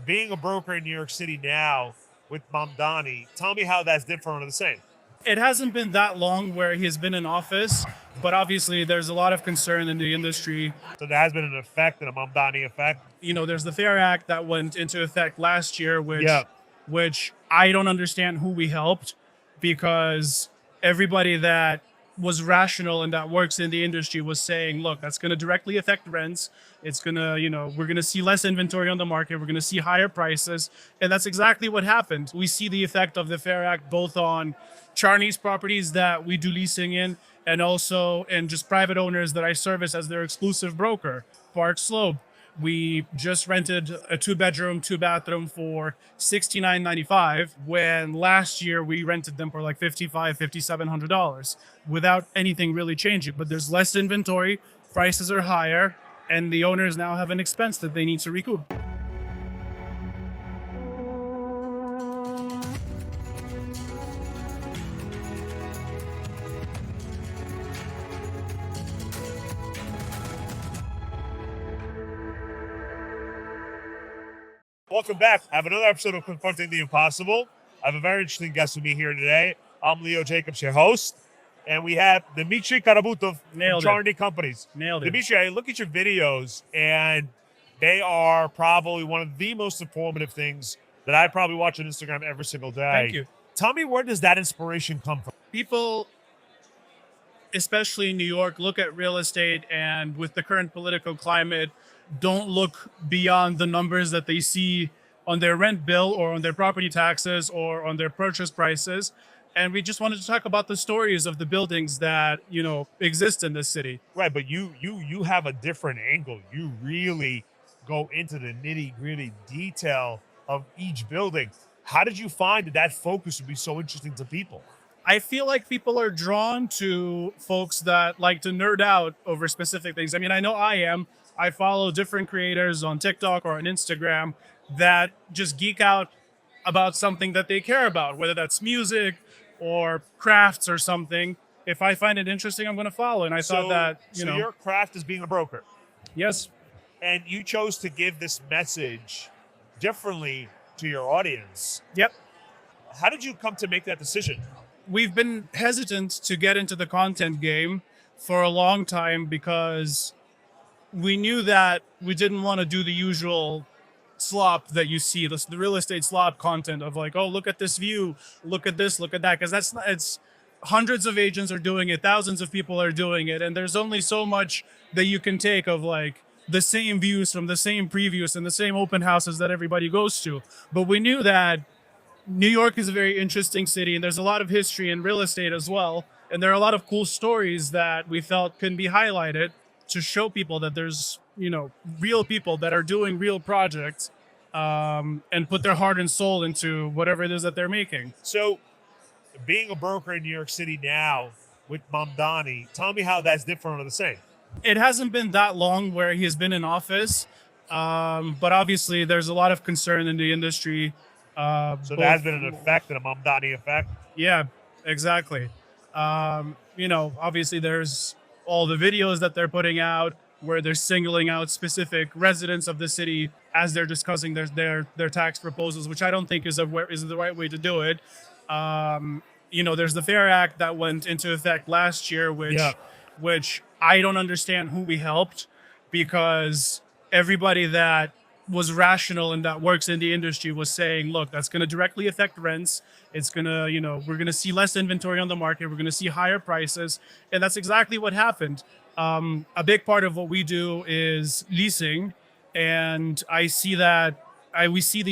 Being a broker in New York City now with Mamdani, tell me how that's different or the same. It hasn't been that long where he's been in office, but obviously there's a lot of concern in the industry. So there has been an effect and a Mamdani effect. There's the Fair Act that went into effect last year, Yeah. which I don't understand who we helped, because everybody that was rational and that works in the industry was saying, look, that's going to directly affect rents. It's going to, we're going to see less inventory on the market. We're going to see higher prices. And that's exactly what happened. We see the effect of the Fair Act both on Charney's properties that we do leasing in, and also in just private owners that I service as their exclusive broker, Park Slope. We just rented a 2-bedroom, 2-bathroom for $69.95, when last year we rented them for like $5,700 without anything really changing. But there's less inventory, prices are higher, and the owners now have an expense that they need to recoup. Welcome back. I have another episode of Confronting the Impossible. I have a very interesting guest with me here today. I'm Leo Jacobs, your host. And we have Dmitry Karabutov from Charney Companies. Nailed it. Dmitry, I look at your videos, and they are probably one of the most informative things that I probably watch on Instagram every single day. Thank you. Tell me, where does that inspiration come from? People, especially in New York, look at real estate, and with the current political climate, don't look beyond the numbers that they see on their rent bill or on their property taxes or on their purchase prices. And we just wanted to talk about the stories of the buildings that, exist in this city. Right, but you have a different angle. You really go into the nitty-gritty detail of each building. How did you find that focus would be so interesting to people? I feel like people are drawn to folks that like to nerd out over specific things. I mean, I know I am. I follow different creators on TikTok or on Instagram that just geek out about something that they care about, whether that's music or crafts or something. If I find it interesting, I'm going to follow. And I thought that, So your craft is being a broker. Yes. And you chose to give this message differently to your audience. Yep. How did you come to make that decision? We've been hesitant to get into the content game for a long time because we knew that we didn't want to do the usual slop that you see, the real estate slop content of like, oh, look at this view, look at this, look at that. Because it's hundreds of agents are doing it, thousands of people are doing it. And there's only so much that you can take of like the same views from the same previews and the same open houses that everybody goes to. But we knew that New York is a very interesting city, and there's a lot of history in real estate as well. And there are a lot of cool stories that we felt can be highlighted to show people that there's, real people that are doing real projects and put their heart and soul into whatever it is that they're making. So being a broker in New York City now with Mamdani, tell me how that's different or the same. It hasn't been that long where he has been in office, but obviously there's a lot of concern in the industry. So there has been an effect and a Mamdani effect? Yeah, exactly. Obviously there's all the videos that they're putting out where they're singling out specific residents of the city as they're discussing their tax proposals, which I don't think is the right way to do it. There's the Fair Act that went into effect last year, which I don't understand who we helped, because everybody that was rational and that works in the industry was saying, look, that's going to directly affect rents. It's going to, we're going to see less inventory on the market. We're going to see higher prices. And that's exactly what happened. A big part of what we do is leasing. And we see the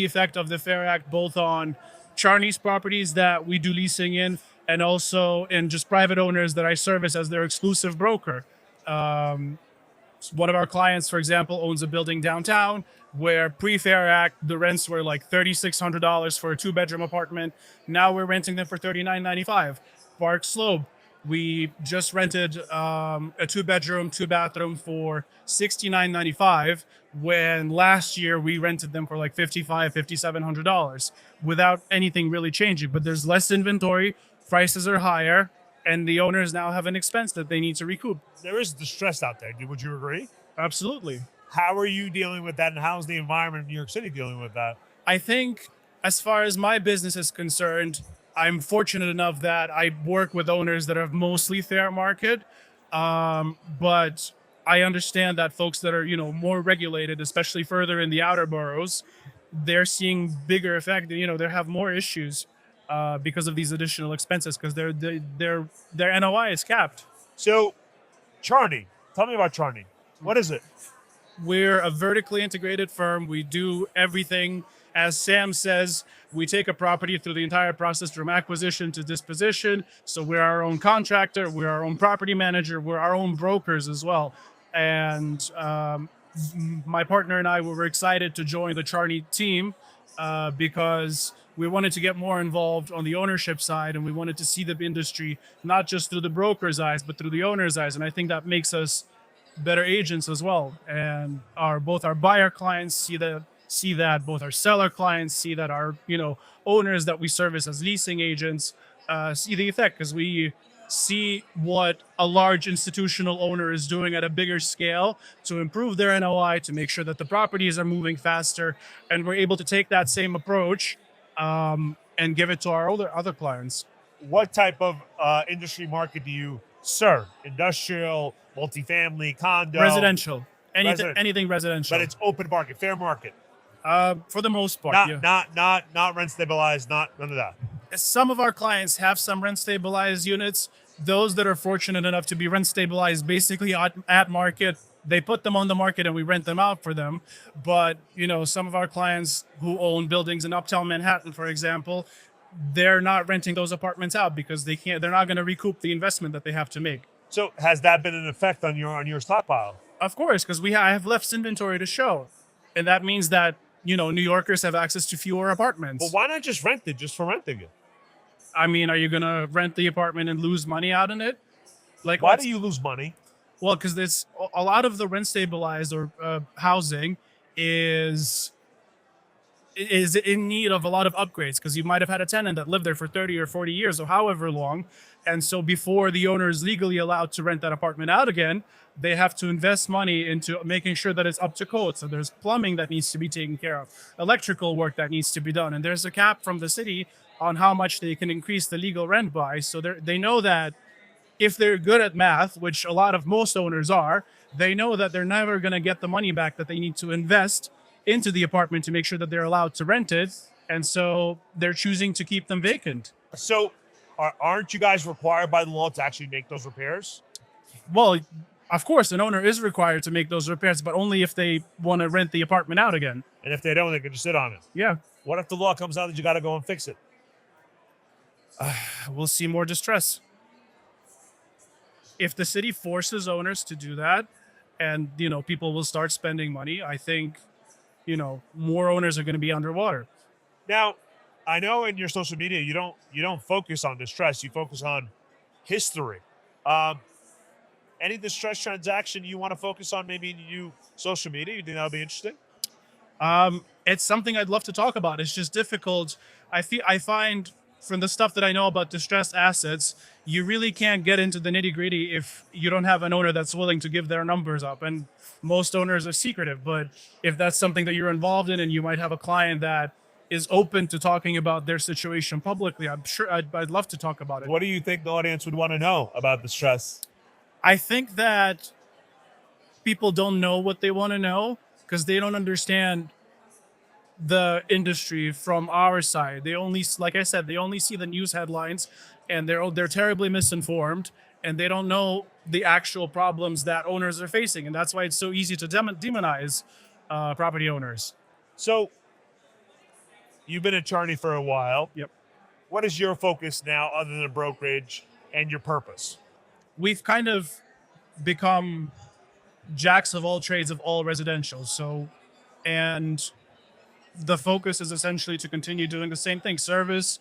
effect of the Fair Act both on Charney's properties that we do leasing in, and also in just private owners that I service as their exclusive broker. One of our clients, for example, owns a building downtown where pre-Fair Act, the rents were like $3,600 for a 2-bedroom apartment. Now we're renting them for $39.95. Park Slope, we just rented a 2-bedroom, 2-bathroom for $69.95, when last year we rented them for like $5,700 without anything really changing. But there's less inventory, prices are higher, and the owners now have an expense that they need to recoup. There is distress out there. Would you agree? Absolutely. How are you dealing with that, and how's the environment in New York City dealing with that? I think, as far as my business is concerned, I'm fortunate enough that I work with owners that are mostly fair market. But I understand that folks that are, more regulated, especially further in the outer boroughs, they're seeing bigger effect. They have more issues because of these additional expenses because their NOI is capped. So, Charney, tell me about Charney. What is it? We're a vertically integrated firm. We do everything. As Sam says, we take a property through the entire process from acquisition to disposition. So we're our own contractor, we're our own property manager, we're our own brokers as well. And my partner and I were excited to join the Charney team because we wanted to get more involved on the ownership side, and we wanted to see the industry not just through the broker's eyes, but through the owner's eyes. And I think that makes us better agents as well. And both our buyer clients see that, both our seller clients see that, our owners that we service as leasing agents see the effect, because we see what a large institutional owner is doing at a bigger scale to improve their NOI, to make sure that the properties are moving faster, and we're able to take that same approach and give it to our other clients. What type of industry market do you serve? Industrial, multifamily, condo, Residential, Resident- anything residential. but it's open market, fair market. For the most part, yeah. Not rent stabilized, none of that. Some of our clients have some rent stabilized units. Those that are fortunate enough to be rent stabilized basically at market, they put them on the market and we rent them out for them. But some of our clients who own buildings in uptown Manhattan, for example, they're not renting those apartments out because they're not going to recoup the investment that they have to make. So has that been an effect on your stockpile? Of course, because I have less inventory to show, and that means that New Yorkers have access to fewer apartments. Well, why not just rent it just for renting it? I mean, are you going to rent the apartment and lose money out in it? Like, Why do you lose money? Well, because there's a lot of the rent stabilized or housing is in need of a lot of upgrades, because you might have had a tenant that lived there for 30 or 40 years or however long. And so before the owner is legally allowed to rent that apartment out again, they have to invest money into making sure that it's up to code. So there's plumbing that needs to be taken care of, electrical work that needs to be done. And there's a cap from the city on how much they can increase the legal rent by. So they know that if they're good at math, which most owners are, they know that they're never going to get the money back that they need to invest into the apartment to make sure that they're allowed to rent it. And so they're choosing to keep them vacant. So aren't you guys required by the law to actually make those repairs? Well, of course, an owner is required to make those repairs, but only if they want to rent the apartment out again. And if they don't, they can just sit on it. Yeah. What if the law comes out that you got to go and fix it? We'll see more distress. If the city forces owners to do that, and people will start spending money, I think more owners are going to be underwater. Now, I know in your social media you don't focus on distress, you focus on history. Any distress transaction you want to focus on, maybe in your social media? You think that would be interesting? It's something I'd love to talk about. It's just difficult. I find, from the stuff that I know about distressed assets, you really can't get into the nitty gritty if you don't have an owner that's willing to give their numbers up. And most owners are secretive, but if that's something that you're involved in and you might have a client that is open to talking about their situation publicly, I'm sure I'd love to talk about it. What do you think the audience would want to know about distress? I think that people don't know what they want to know because they don't understand the industry from our side. They only, like I said, they only see the news headlines, and they're terribly misinformed, and they don't know the actual problems that owners are facing. And that's why it's so easy to demonize property owners. So you've been at Charney for a while. Yep. What is your focus now other than brokerage and your purpose? We've kind of become jacks of all trades of all residential. And the focus is essentially to continue doing the same thing, service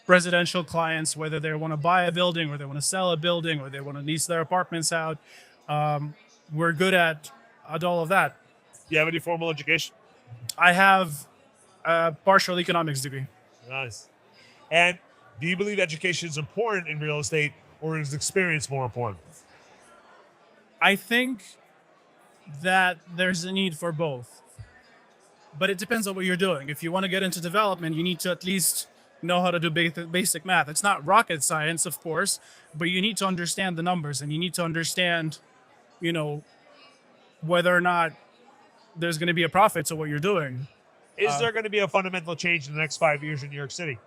residential clients, whether they want to buy a building or they want to sell a building or they want to lease their apartments out. We're good at all of that. Do you have any formal education? I have a partial economics degree. Nice. And do you believe education is important in real estate, or is experience more important? I think that there's a need for both. But it depends on what you're doing. If you want to get into development, you need to at least know how to do basic math. It's not rocket science, of course, but you need to understand the numbers and you need to understand, you know, whether or not there's going to be a profit to what you're doing. Is there going to be a fundamental change in the next 5 years in New York City?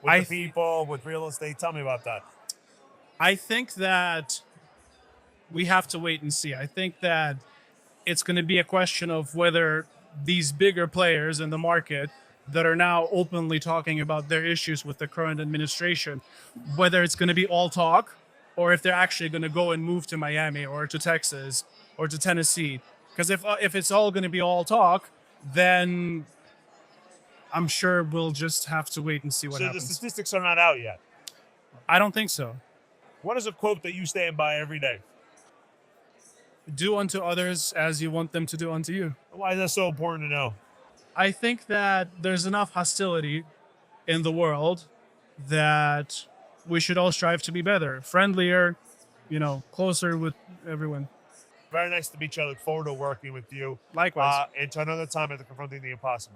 With I the people, with real estate? Tell me about that. I think that we have to wait and see. I think that it's going to be a question of whether these bigger players in the market that are now openly talking about their issues with the current administration, whether it's going to be all talk or if they're actually going to go and move to Miami or to Texas or to Tennessee. Because if it's all going to be all talk, then I'm sure we'll just have to wait and see what So the happens. statistics are not out yet. I don't think so. What is a quote that you stand by every day? Do unto others as you want them to do unto you. Why is that so important to know? I think that there's enough hostility in the world that we should all strive to be better, friendlier, closer with everyone. Very nice to meet you. I look forward to working with you. Likewise. And to another time at the Confronting the Impossible.